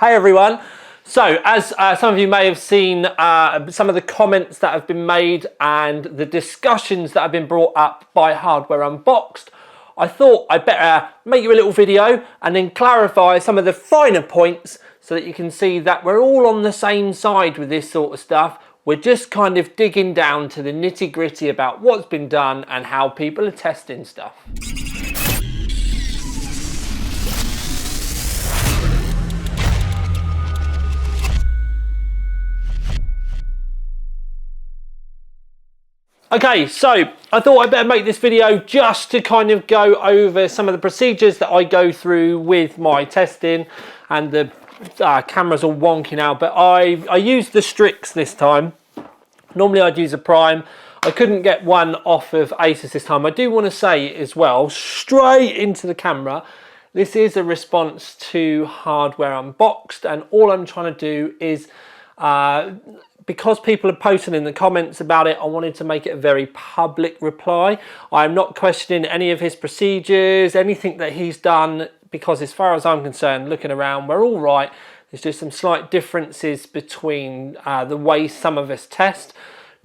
Hey everyone. So as some of you may have seen some of the comments that have been made and the discussions that have been brought up by Hardware Unboxed, I thought I'd better make you a little video and then clarify some of the finer points so that you can see that we're all on the same side with this sort of stuff. We're just kind of digging down to the nitty-gritty about what's been done and how people are testing stuff. Okay, so I thought I'd better make this video just to kind of go over some of the procedures that I go through with my testing, and the camera's all wonky now, but I used the Strix this time. Normally I'd use a prime. I couldn't get one off of Asus this time. I do want to say as well, straight into the camera, this is a response to Hardware Unboxed, and all I'm trying to do is because people are posting in the comments about it, I wanted to make it a very public reply. I'm not questioning any of his procedures, anything that he's done, because as far as I'm concerned, looking around, we're all right. There's just some slight differences between the way some of us test.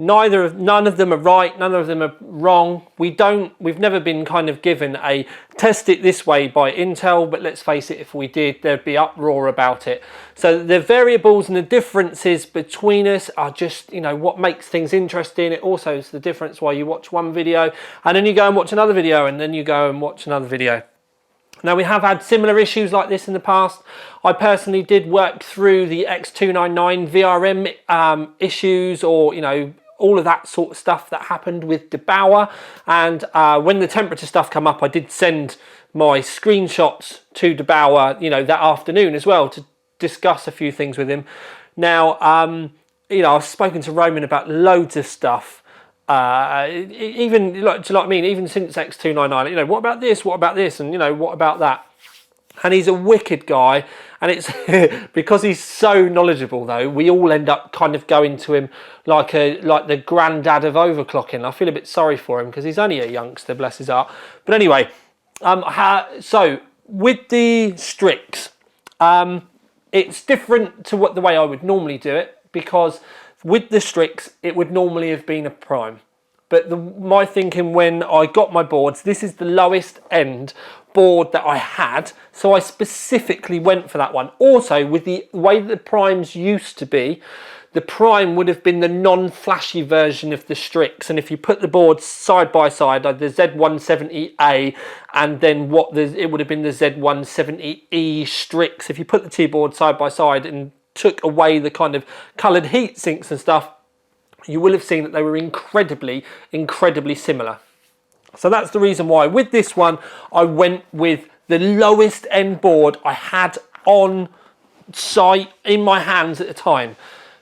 None of them are right, none of them are wrong. We've never been kind of given a test it this way by Intel, but let's face it, if we did, there'd be uproar about it. So the variables and the differences between us are just, you know, what makes things interesting. It also is the difference why you watch one video and then you go and watch another video and then you go and watch another video. Now, we have had similar issues like this in the past. I personally did work through the X299 VRM issues, or, you know, all of that sort of stuff that happened with debauer. And when the temperature stuff come up, I did send my screenshots to debauer, you know, that afternoon as well, to discuss a few things with him. Now, you know, I've spoken to Roman about loads of stuff. Even, like, do you know what I mean? Even since X299, you know, what about this? What about this? And, you know, what about that? And he's a wicked guy, and it's because he's so knowledgeable, though, we all end up kind of going to him like the granddad of overclocking. I feel a bit sorry for him because he's only a youngster, bless his heart. But anyway, so with the Strix, it's different to the way I would normally do it, because with the Strix, it would normally have been a prime. But my thinking when I got my boards, this is the lowest end board that I had, so I specifically went for that one. Also, with the way that the primes used to be, the prime would have been the non-flashy version of the Strix, and if you put the boards side by side, like the Z170A and then it would have been the Z170E Strix, if you put the two boards side by side and took away the kind of coloured heat sinks and stuff, you will have seen that they were incredibly similar. So that's the reason why with this one I went with the lowest end board I had on site in my hands at the time,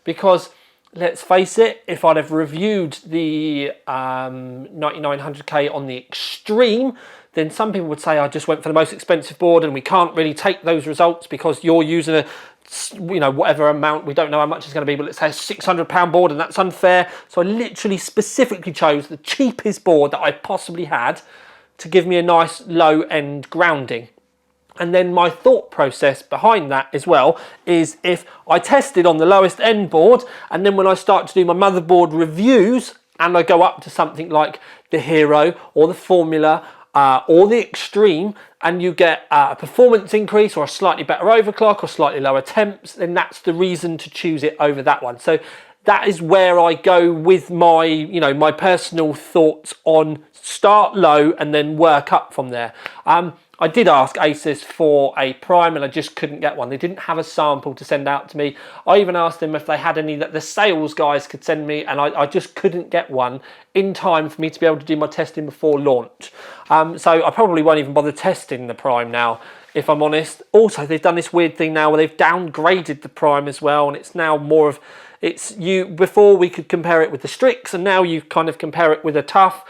because let's face it, if I'd have reviewed the 9900K on the Extreme, then some people would say I just went for the most expensive board, and we can't really take those results because you're using a, you know, whatever amount, we don't know how much it's going to be, but let's say a £600 board, and that's unfair. So I literally specifically chose the cheapest board that I possibly had to give me a nice low end grounding. And then my thought process behind that as well is, if I tested on the lowest end board, and then when I start to do my motherboard reviews and I go up to something like the Hero or the Formula or the Extreme, and you get a performance increase or a slightly better overclock or slightly lower temps, then that's the reason to choose it over that one. So that is where I go with my, you know, my personal thoughts on start low and then work up from there. I did ask Asus for a prime and I just couldn't get one. They didn't have a sample to send out to me. I even asked them if they had any that the sales guys could send me, and I just couldn't get one in time for me to be able to do my testing before launch. So I probably won't even bother testing the prime now, if I'm honest. Also, they've done this weird thing now where they've downgraded the prime as well, and it's now more of, before we could compare it with the Strix, and now you kind of compare it with a Tough.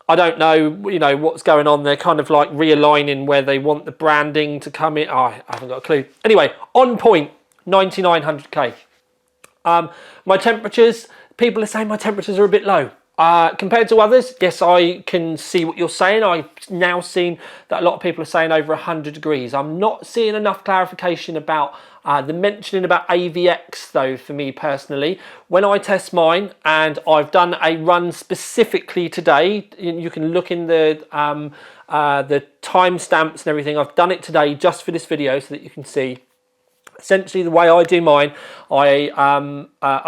I don't know, you know, what's going on. They're kind of like realigning where they want the branding to come in. Oh, I haven't got a clue. Anyway, on point, 9900K. My temperatures, people are saying my temperatures are a bit low. Compared to others, yes, I can see what you're saying. I've now seen that a lot of people are saying over 100 degrees. I'm not seeing enough clarification about the mentioning about AVX though, for me personally. When I test mine, and I've done a run specifically today, you can look in the timestamps and everything. I've done it today just for this video so that you can see. Essentially, the way I do mine, I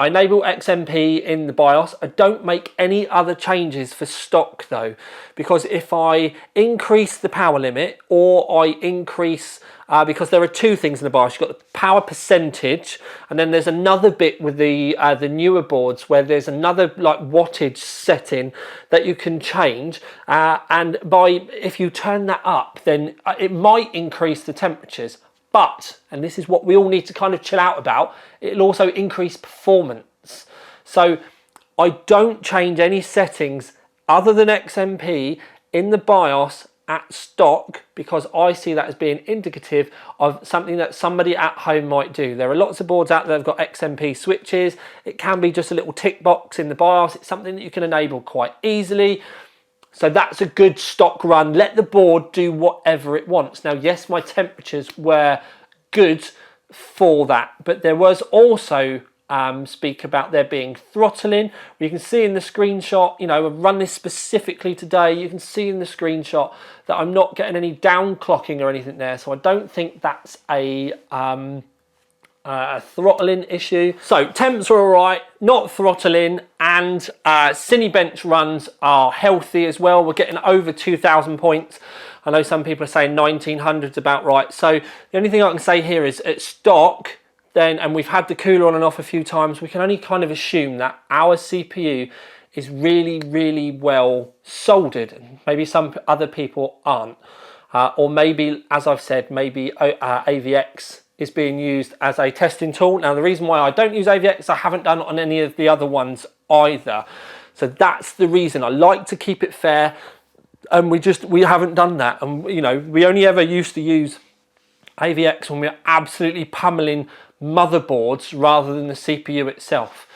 enable XMP in the BIOS. I don't make any other changes for stock though, because if I increase the power limit or I increase, because there are two things in the BIOS. You've got the power percentage, and then there's another bit with the newer boards where there's another like wattage setting that you can change. And if you turn that up, then it might increase the temperatures. But, and this is what we all need to kind of chill out about, it'll also increase performance. So I don't change any settings other than XMP in the BIOS at stock, because I see that as being indicative of something that somebody at home might do. There are lots of boards out there that have got XMP switches. It can be just a little tick box in the BIOS. It's something that you can enable quite easily. So that's a good stock run. Let the board do whatever it wants. Now, yes, my temperatures were good for that, but there was also speak about there being throttling. You can see in the screenshot, you know, I've run this specifically today. You can see in the screenshot that I'm not getting any downclocking or anything there. So I don't think that's a throttling issue. So temps are all right, not throttling, and Cinebench runs are healthy as well. We're getting over 2,000 points. I know some people are saying 1,900 is about right. So the only thing I can say here is at stock, then, and we've had the cooler on and off a few times, we can only kind of assume that our CPU is really, really well soldered. Maybe some other people aren't. Or maybe, as I've said, maybe AVX is being used as a testing tool. Now, the reason why I don't use AVX, I haven't done it on any of the other ones either. So that's the reason. I like to keep it fair, and we haven't done that. And you know, we only ever used to use AVX when we were absolutely pummeling motherboards rather than the CPU itself.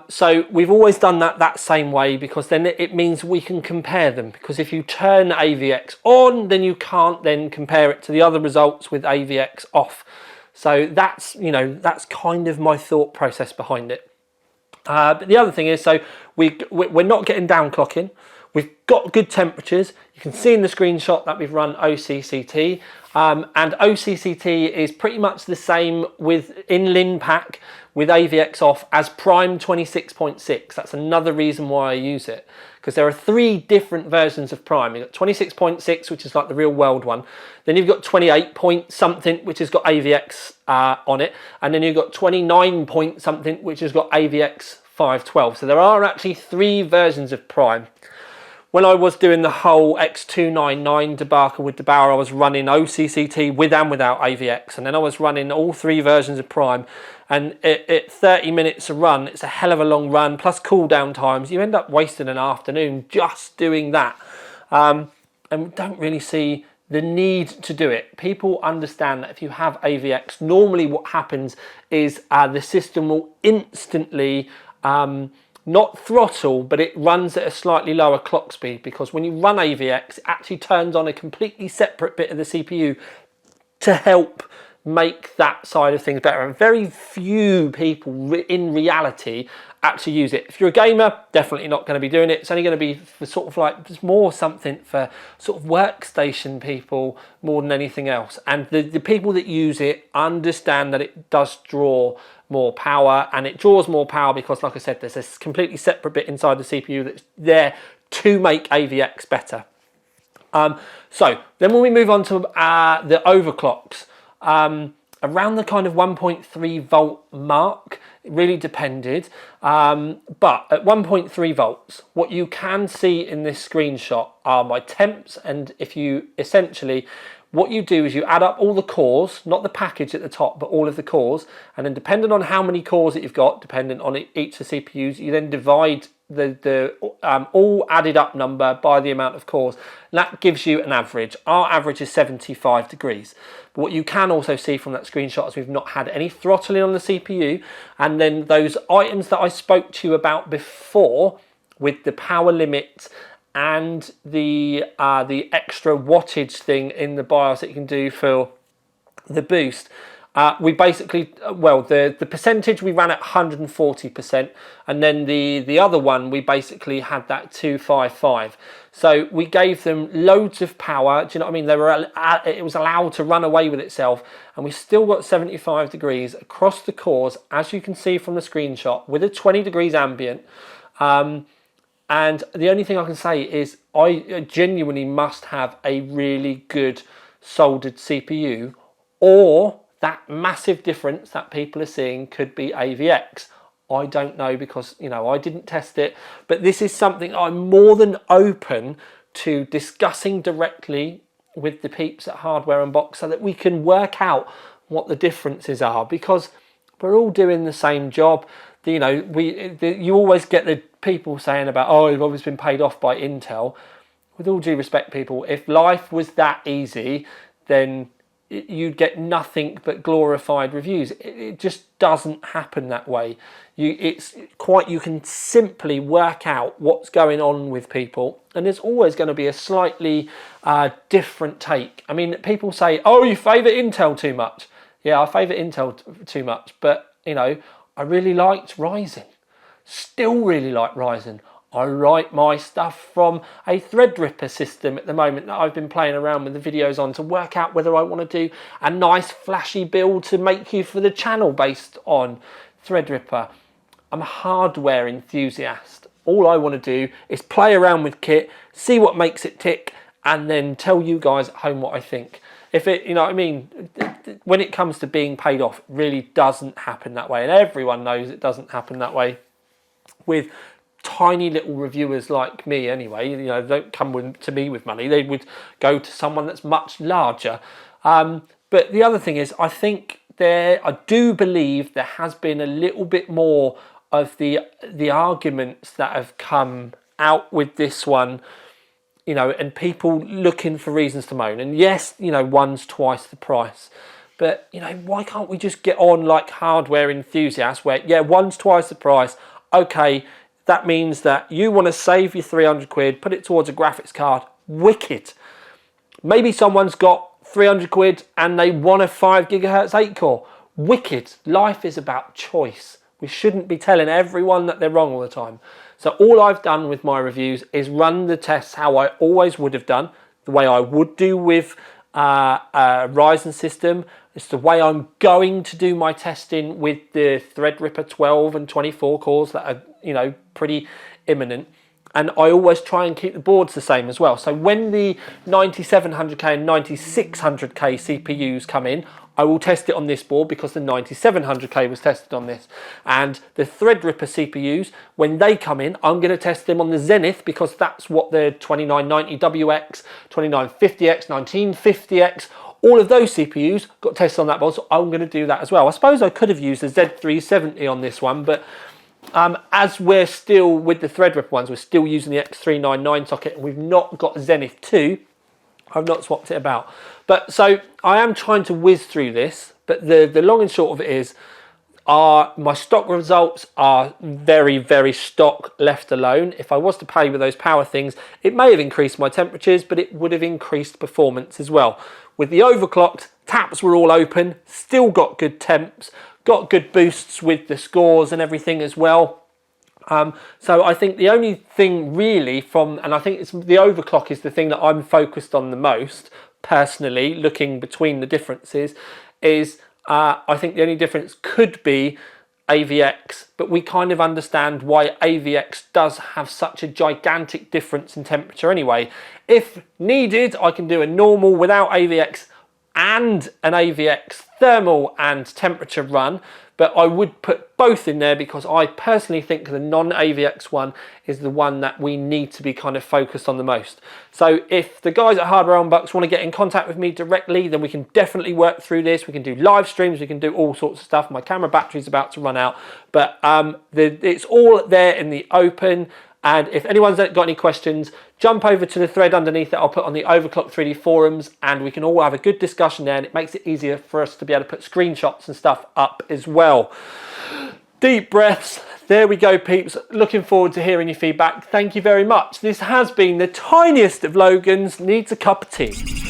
So we've always done that same way, because then it means we can compare them. Because if you turn AVX on, then you can't then compare it to the other results with AVX off. So that's, you know, that's kind of my thought process behind it. But the other thing is, so we're not getting downclocking. We've got good temperatures. You can see in the screenshot that we've run OCCT. And OCCT is pretty much the same in LinPack with AVX off as Prime 26.6. That's another reason why I use it, because there are 3 different versions of Prime. You've got 26.6, which is like the real world one. Then you've got 28 point something, which has got AVX on it. And then you've got 29 point something, which has got AVX 512. So there are actually 3 versions of Prime. When I was doing the whole X299 debacle with Debauer, I was running OCCT with and without AVX, and then I was running all 3 versions of Prime. And at 30 minutes a run, it's a hell of a long run, plus cooldown times. You end up wasting an afternoon just doing that. And we don't really see the need to do it. People understand that if you have AVX, normally what happens is the system will instantly not throttle, but it runs at a slightly lower clock speed, because when you run AVX, it actually turns on a completely separate bit of the CPU to help make that side of things better. And very few people in reality actually use it. If you're a gamer, definitely not going to be doing it. It's only going to be for sort of like, it's more something for sort of workstation people more than anything else. And the people that use it understand that it does draw more power, and it draws more power because, like I said, there's a completely separate bit inside the CPU that's there to make AVX better. So then when we move on to the overclocks, around the kind of 1.3 volt mark, it really depended. But at 1.3 volts, what you can see in this screenshot are my temps. And if you essentially, what you do is you add up all the cores, not the package at the top, but all of the cores. And then depending on how many cores that you've got, depending on each of the CPUs, you then divide the all added up number by the amount of cores. And that gives you an average. Our average is 75 degrees. But what you can also see from that screenshot is we've not had any throttling on the CPU. And then those items that I spoke to you about before, with the power limit and the extra wattage thing in the BIOS that you can do for the boost. We basically, well, the percentage we ran at 140%, and then the other one we basically had that 255. So we gave them loads of power. Do you know what I mean? They were it was allowed to run away with itself, and we still got 75 degrees across the cores, as you can see from the screenshot, with a 20 degrees ambient. And the only thing I can say is I genuinely must have a really good soldered CPU, or that massive difference that people are seeing could be AVX. I don't know, because, you know, I didn't test it, but this is something I'm more than open to discussing directly with the peeps at Hardware Unboxed, so that we can work out what the differences are, because we're all doing the same job. You know, you always get the people saying about, oh, you've always been paid off by Intel. With all due respect, people, if life was that easy, then you'd get nothing but glorified reviews. It just doesn't happen that way. You can simply work out what's going on with people, and there's always going to be a slightly different take. I mean, people say, oh, you favour Intel too much. Yeah, I favour Intel too much, but, you know, I really liked Ryzen. Still really like Ryzen. I write my stuff from a Threadripper system at the moment that I've been playing around with the videos on, to work out whether I want to do a nice flashy build to make you for the channel based on Threadripper. I'm a hardware enthusiast. All I want to do is play around with kit, see what makes it tick, and then tell you guys at home what I think. If it, you know what I mean, when it comes to being paid off, it really doesn't happen that way, and everyone knows it doesn't happen that way with tiny little reviewers like me anyway. You know, they don't come to me with money, they would go to someone that's much larger. But the other thing is, I do believe there has been a little bit more of the arguments that have come out with this one, you know, and people looking for reasons to moan. And yes, you know, one's twice the price, but, you know, why can't we just get on like hardware enthusiasts, where, yeah, one's twice the price, okay, that means that you want to save your 300 quid, put it towards a graphics card, wicked. Maybe someone's got 300 quid and they want a 5 gigahertz 8 core, wicked. Life is about choice. We shouldn't be telling everyone that they're wrong all the time. So all I've done with my reviews is run the tests how I always would have done, the way I would do with a Ryzen system. It's the way I'm going to do my testing with the Threadripper 12 and 24 cores that are, you know, pretty imminent. And I always try and keep the boards the same as well. So when the 9700K and 9600K CPUs come in, I will test it on this board, because the 9700K was tested on this. And the Threadripper CPUs, when they come in, I'm going to test them on the Zenith, because that's what the 2990WX, 2950X, 1950X, all of those CPUs got tested on that board, so I'm going to do that as well. I suppose I could have used the Z370 on this one, but as we're still with the Threadripper ones, we're still using the X399 socket, and we've not got Zenith 2. I've not swapped it about. But so I am trying to whiz through this, but the long and short of it is, my stock results are very, very stock left alone. If I was to play with those power things, it may have increased my temperatures, but it would have increased performance as well. With the overclocked, taps were all open, still got good temps, got good boosts with the scores and everything as well. So I think the only thing really and I think it's the overclock is the thing that I'm focused on the most, personally, looking between the differences, is I think the only difference could be AVX, but we kind of understand why AVX does have such a gigantic difference in temperature anyway. If needed, I can do a normal without AVX and an AVX thermal and temperature run, but I would put both in there because I personally think the non-AVX one is the one that we need to be kind of focused on the most. So if the guys at Hardware Unboxed want to get in contact with me directly, then we can definitely work through this. We can do live streams, we can do all sorts of stuff. My camera battery's about to run out, but it's all there in the open. And if anyone's got any questions, jump over to the thread underneath that I'll put on the Overclock 3D forums, and we can all have a good discussion there, and it makes it easier for us to be able to put screenshots and stuff up as well. Deep breaths. There we go, peeps. Looking forward to hearing your feedback. Thank you very much. This has been the tiniest of Logan's Needs a Cup of Tea.